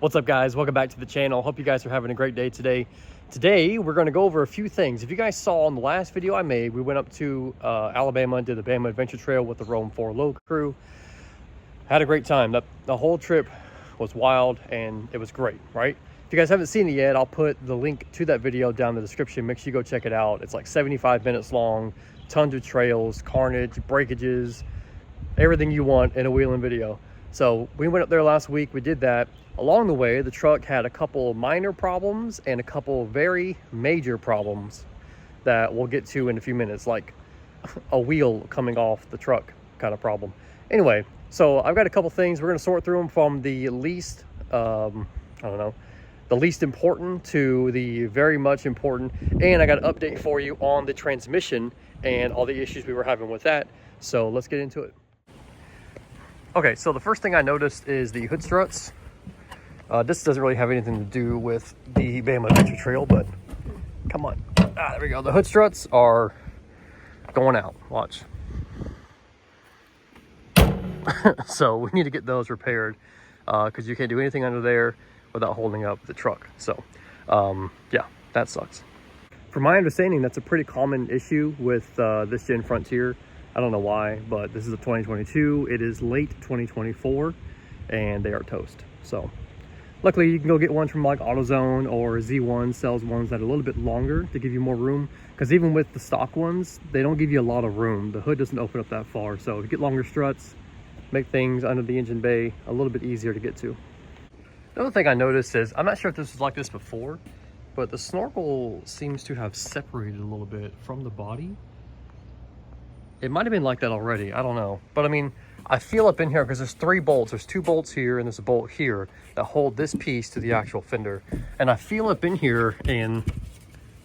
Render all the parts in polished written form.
What's up, guys? Welcome back to the channel. Hope you guys are having a great day today. Today we're going to go over a few things. If you guys saw on the last video I made, we went up to Alabama and did the Bama Adventure Trail with the Rome 4 Low crew. Had a great time. The whole trip was wild and it was great, right? If you guys haven't seen it yet, I'll put the link to that video down in the description. Make sure you go check it out. It's like 75 minutes long, tons of trails, carnage, breakages, everything you want in a wheeling video. So we went up there last week. We did that. Along the way, the truck had a couple minor problems and a couple very major problems that we'll get to in a few minutes, like a wheel coming off the truck kind of problem. Anyway, so I've got a couple things. We're going to sort through them from the least, the least important to the very much important. And I got an update for you on the transmission and all the issues we were having with that. So let's get into it. Okay, so the first thing I noticed is the hood struts. This doesn't really have anything to do with the Bama Adventure Trail, but come on. There we go. The hood struts are going out. Watch. So we need to get those repaired because you can't do anything under there without holding up the truck. So yeah, that sucks. From my understanding, that's a pretty common issue with this gen Frontier. I don't know why, but this is a 2022. It is late 2024 and they are toast. So luckily you can go get one from like AutoZone, or Z1 sells ones that are a little bit longer to give you more room, because even with the stock ones, they don't give you a lot of room. The hood doesn't open up that far, so to get longer struts, make things under the engine bay a little bit easier to get to. The other thing I noticed is, I'm not sure if this was like this before, but the snorkel seems to have separated a little bit from the body. It might have been like that already, I don't know. But I mean, I feel up in here because there's 3 bolts. There's 2 bolts here and there's a bolt here that hold this piece to the actual fender. And I feel up in here and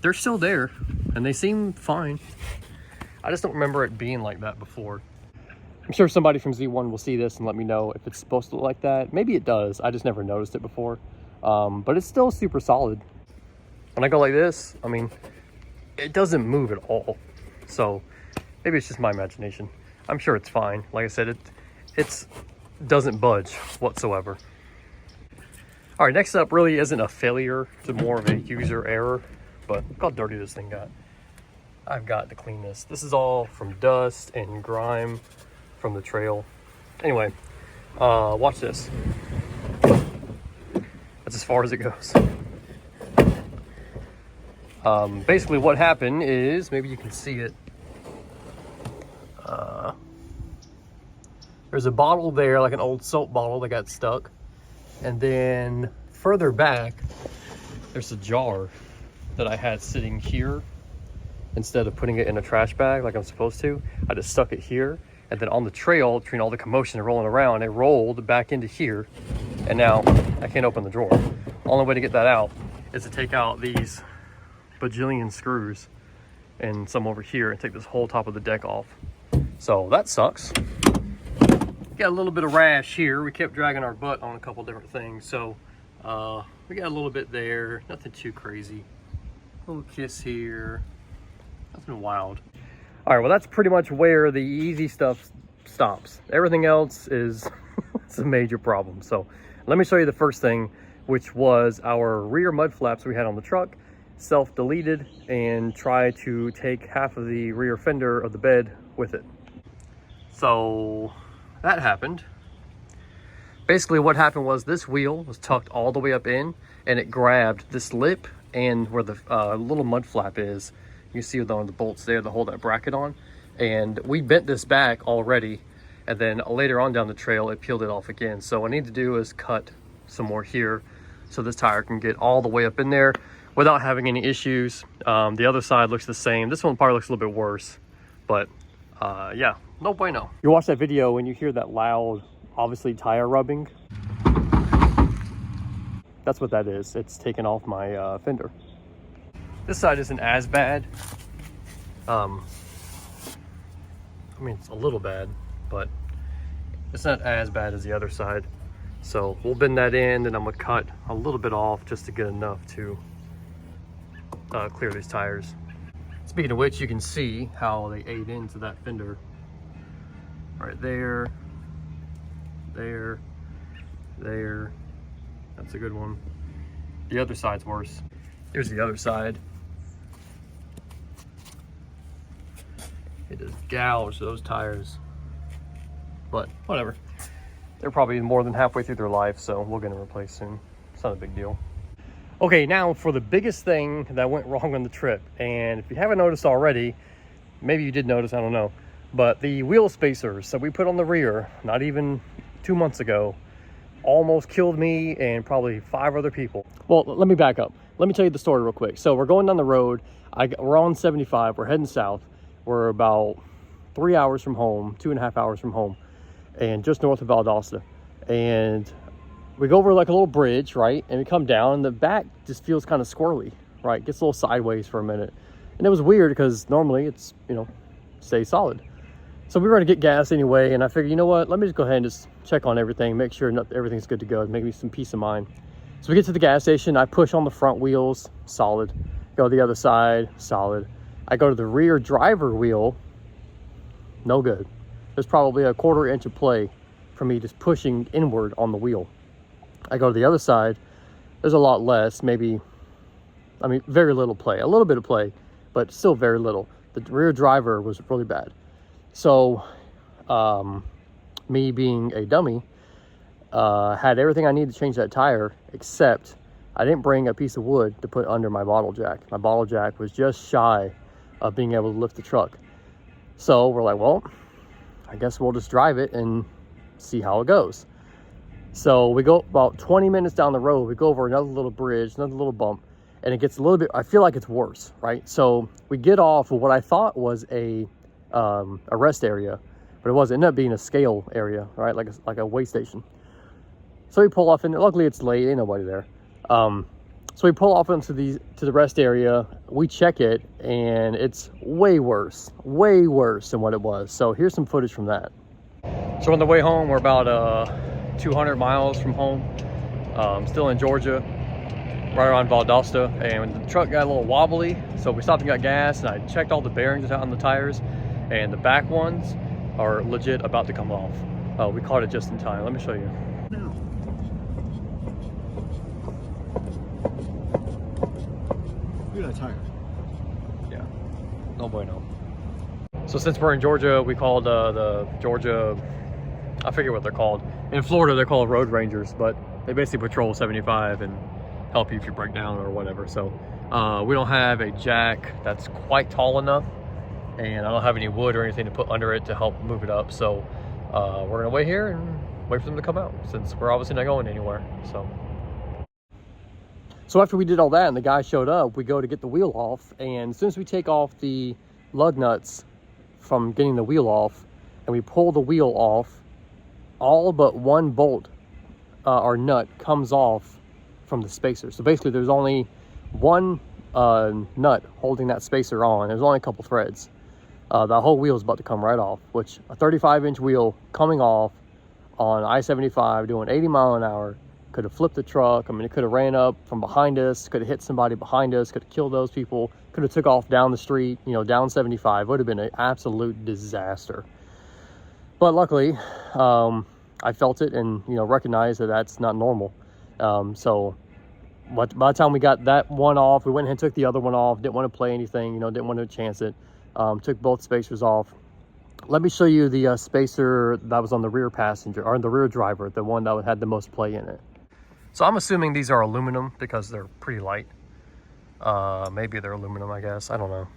they're still there and they seem fine. I just don't remember it being like that before. I'm sure somebody from Z1 will see this and let me know if it's supposed to look like that. Maybe it does. I just never noticed it before. But it's still super solid. When I go like this, I mean, it doesn't move at all. So maybe it's just my imagination. I'm sure it's fine. Like I said, it doesn't budge whatsoever. All right, next up really isn't a failure, it's more of a user error, but look how dirty this thing got. I've got to clean this. This is all from dust and grime from the trail. Anyway, watch this. That's as far as it goes. Basically what happened is, maybe you can see it. There's a bottle there, like an old soap bottle that got stuck. And then further back, there's a jar that I had sitting here. Instead of putting it in a trash bag like I'm supposed to, I just stuck it here. And then on the trail, between all the commotion and rolling around, it rolled back into here. And now I can't open the drawer. Only way to get that out is to take out these bajillion screws and some over here and take this whole top of the deck off. So that sucks. Got a little bit of rash here. We kept dragging our butt on a couple different things. So we got a little bit there, nothing too crazy. A little kiss here, nothing wild. All right, well, that's pretty much where the easy stuff stops. Everything else is it's a major problem. So let me show you the first thing, which was our rear mud flaps we had on the truck self-deleted, and try to take half of the rear fender of the bed with it. So that happened. Basically what happened was this wheel was tucked all the way up in and it grabbed this lip and where the little mud flap is. You see the bolts there that hold that bracket on, and we bent this back already, and then later on down the trail it peeled it off again. So what I need to do is cut some more here so this tire can get all the way up in there without having any issues. The other side looks the same. This one probably looks a little bit worse, but yeah, no bueno. You watch that video and you hear that loud, obviously tire rubbing. That's what that is. It's taken off my fender. This side isn't as bad. I mean, it's a little bad, but it's not as bad as the other side. So we'll bend that in, and I'm gonna cut a little bit off just to get enough to clear these tires. Speaking of which, you can see how they ate into that fender. Right there, there, That's a good one. The other side's worse. Here's the other side. It just gouged those tires. But whatever. They're probably more than halfway through their life, so we'll get them replaced soon. It's not a big deal. Okay, now for the biggest thing that went wrong on the trip. And if you haven't noticed already, maybe you did notice, I don't know. But the wheel spacers that we put on the rear, not even 2 months ago, almost killed me and probably 5 other people. Well, let me back up. Let me tell you the story real quick. So we're going down the road. We're on 75. We're heading south. We're about 3 hours from home, 2.5 hours from home, and just north of Valdosta. And we go over like a little bridge, right? And we come down, and the back just feels kind of squirrely, right? Gets a little sideways for a minute. And it was weird because normally it's, you know, stays solid. So we were going to get gas anyway, and I figured, you know what, let me just go ahead and just check on everything, make sure everything's good to go, make me some peace of mind. So we get to the gas station, I push on the front wheels, solid. Go to the other side, solid. I go to the rear driver wheel, no good. There's probably a 1/4 inch of play for me just pushing inward on the wheel. I go to the other side, there's a lot less, maybe, I mean, very little play, a little bit of play, but still very little. The rear driver was really bad. So, me being a dummy, had everything I needed to change that tire, except I didn't bring a piece of wood to put under my bottle jack. My bottle jack was just shy of being able to lift the truck. So we're like, well, I guess we'll just drive it and see how it goes. So we go about 20 minutes down the road, we go over another little bridge, another little bump, and it gets a little bit, I feel like it's worse, right? So we get off of what I thought was a rest area, but it wasn't. It ended up being a scale area, right? Like a weigh station. So we pull off, and luckily it's late, ain't nobody there. So we pull off into to the rest area. We check it, and it's way worse than what it was. So here's some footage from that. So on the way home, we're about 200 miles from home. Still in Georgia, right around Valdosta, and the truck got a little wobbly, so we stopped and got gas, and I checked all the bearings out on the tires, and the back ones are legit about to come off. We caught it just in time. Let me show you. Look at that tire. Yeah, no bueno. So since we're in Georgia, we called the Georgia, I forget what they're called. In Florida, they're called road rangers, but they basically patrol 75 and help you if you break down or whatever. So we don't have a jack that's quite tall enough, and I don't have any wood or anything to put under it to help move it up. So we're gonna wait here and wait for them to come out, since we're obviously not going anywhere. So after we did all that and the guy showed up, we go to get the wheel off, and as soon as we take off the lug nuts from getting the wheel off and we pull the wheel off, all but one bolt or nut comes off from the spacer. So basically there's only one nut holding that spacer on. There's only a couple threads. The whole wheel is about to come right off, which a 35-inch wheel coming off on I-75 doing 80 mile an hour could have flipped the truck. I mean, it could have ran up from behind us, could have hit somebody behind us, could have killed those people, could have took off down the street, you know, down 75. Would have been an absolute disaster. But luckily, I felt it and, you know, recognized that that's not normal. So by the time we got that one off, we went ahead and took the other one off. Didn't want to play anything, you know, didn't want to chance it. Took both spacers off. Let me show you the spacer that was on the rear passenger, or the rear driver, the one that had the most play in it. So I'm assuming these are aluminum because they're pretty light. Maybe they're aluminum, I guess. I don't know.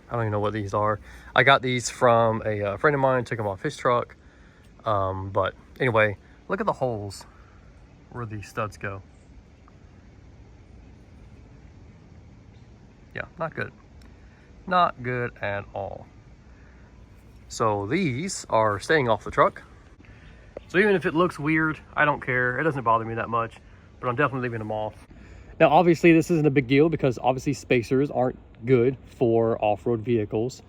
I don't even know what these are. I got these from a friend of mine, took them off his truck. But anyway, look at the holes where the studs go. Yeah, not good. Not good at all. So these are staying off the truck. So even if it looks weird, I don't care. It doesn't bother me that much, but I'm definitely leaving them off. Now, obviously this isn't a big deal because obviously spacers aren't good for off-road vehicles.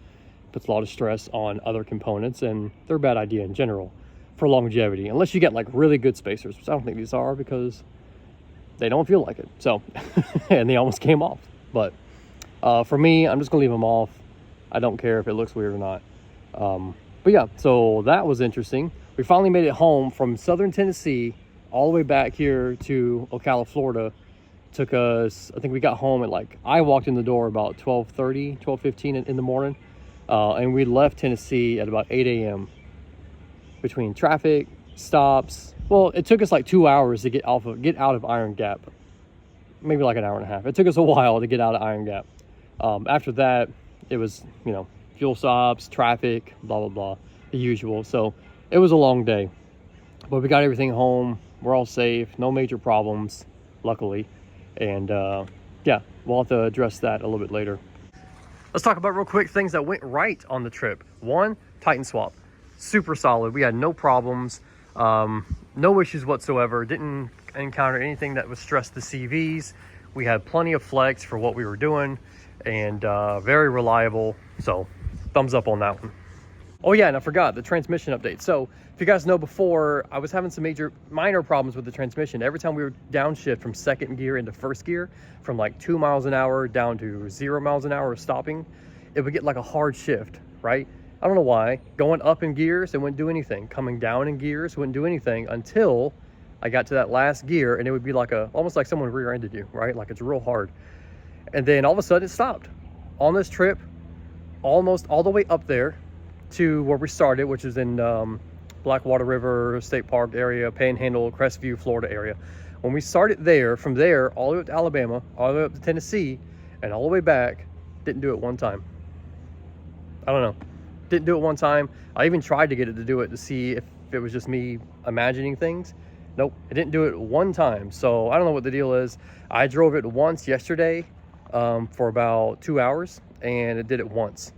Puts a lot of stress on other components, and they're a bad idea in general for longevity, unless you get like really good spacers, which I don't think these are because they don't feel like it. So, and they almost came off. But for me, I'm just gonna leave them off. I don't care if it looks weird or not. But yeah, so that was interesting. We finally made it home from southern Tennessee all the way back here to Ocala, Florida. Took us, I think we got home at like, I walked in the door about 12:30, 12:15 in the morning. And we left Tennessee at about 8 a.m. between traffic, stops. Well, it took us like 2 hours to get out of Iron Gap. Maybe like an hour and a half. It took us a while to get out of Iron Gap. After that, it was, you know, fuel stops, traffic, blah, blah, blah, the usual. So it was a long day, but we got everything home. We're all safe, no major problems, luckily. And yeah, we'll have to address that a little bit later. Let's talk about real quick things that went right on the trip. One, Titan swap, super solid. We had no problems, no issues whatsoever. Didn't encounter anything that would stress the CVs. We had plenty of flex for what we were doing, and very reliable. So thumbs up on that one. Oh yeah, and I forgot the transmission update. So if you guys know, before I was having some minor problems with the transmission. Every time we would downshift from second gear into first gear, from like 2 miles an hour down to 0 miles an hour stopping, it would get like a hard shift, right? I don't know why. Going up in gears, it wouldn't do anything. Coming down in gears, wouldn't do anything until I got to that last gear, and it would be like almost like someone rear-ended you, right? Like it's real hard. And then all of a sudden it stopped. On this trip, almost all the way up there to where we started, which is in Blackwater River State Park area, Panhandle, Crestview, Florida area. When we started there, from there all the way up to Alabama, all the way up to Tennessee, and all the way back, didn't do it one time. I don't know, didn't do it one time. I even tried to get it to do it to see if it was just me imagining things. Nope, it didn't do it one time. So I don't know what the deal is. I drove it once yesterday for about 2 hours, and it did it once.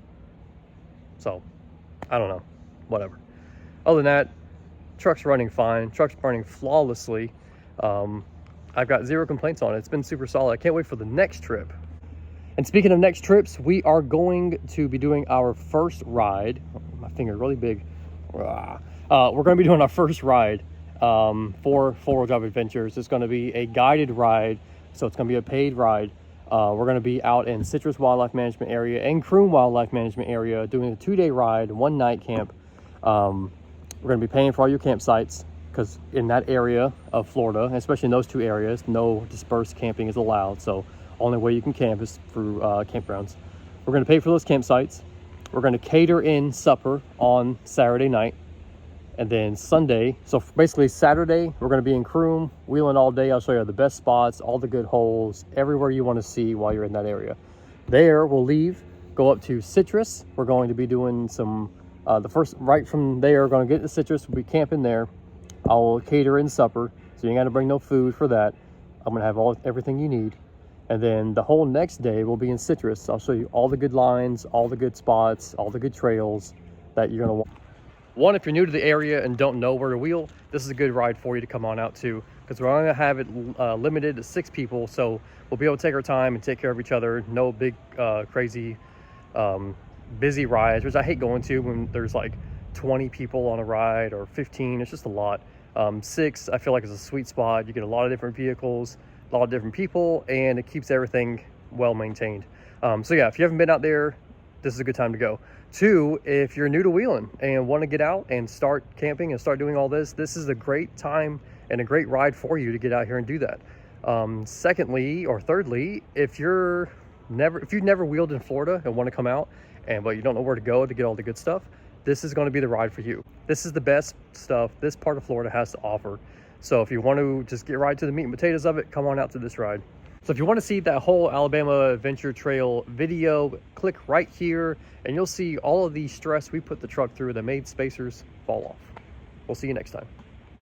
So I don't know, whatever. Other than that, truck's running fine. Truck's running flawlessly. I've got zero complaints on it. It's been super solid. I can't wait for the next trip. And speaking of next trips, we are going to be doing our first ride. My finger really big. We're going to be doing our first ride for 4-wheel drive adventures. It's going to be a guided ride, so it's going to be a paid ride. We're going to be out in Citrus Wildlife Management Area and Croom Wildlife Management Area doing a 2-day ride, 1-night camp. We're going to be paying for all your campsites, because in that area of Florida, especially in those two areas, no dispersed camping is allowed. So only way you can camp is through campgrounds. We're going to pay for those campsites. We're going to cater in supper on Saturday night. And then Sunday, so basically Saturday, we're going to be in Croom, wheeling all day. I'll show you the best spots, all the good holes, everywhere you want to see while you're in that area. There, we'll leave, go up to Citrus. We're going to be doing some, right from there, we're going to get to Citrus. We'll be camping there. I'll cater in supper, so you ain't got to bring no food for that. I'm going to have everything you need. And then the whole next day, we'll be in Citrus. I'll show you all the good lines, all the good spots, all the good trails that you're going to want. One, if you're new to the area and don't know where to wheel, this is a good ride for you to come on out to, because we're going to have it limited to 6 people, so we'll be able to take our time and take care of each other. No big, crazy, busy rides, which I hate going to when there's like 20 people on a ride or 15. It's just a lot. 6, I feel like, is a sweet spot. You get a lot of different vehicles, a lot of different people, and it keeps everything well maintained. So yeah, if you haven't been out there, this is a good time to go. 2, if you're new to wheeling and want to get out and start camping and start doing all this, this is a great time and a great ride for you to get out here and do that. Secondly, or thirdly, if you've never wheeled in Florida and want to come out, but you don't know where to go to get all the good stuff, this is going to be the ride for you. This is the best stuff this part of Florida has to offer. So if you want to just get right to the meat and potatoes of it, come on out to this ride. So if you want to see that whole Alabama Adventure Trail video, click right here and you'll see all of the stress we put the truck through that made spacers fall off. We'll see you next time.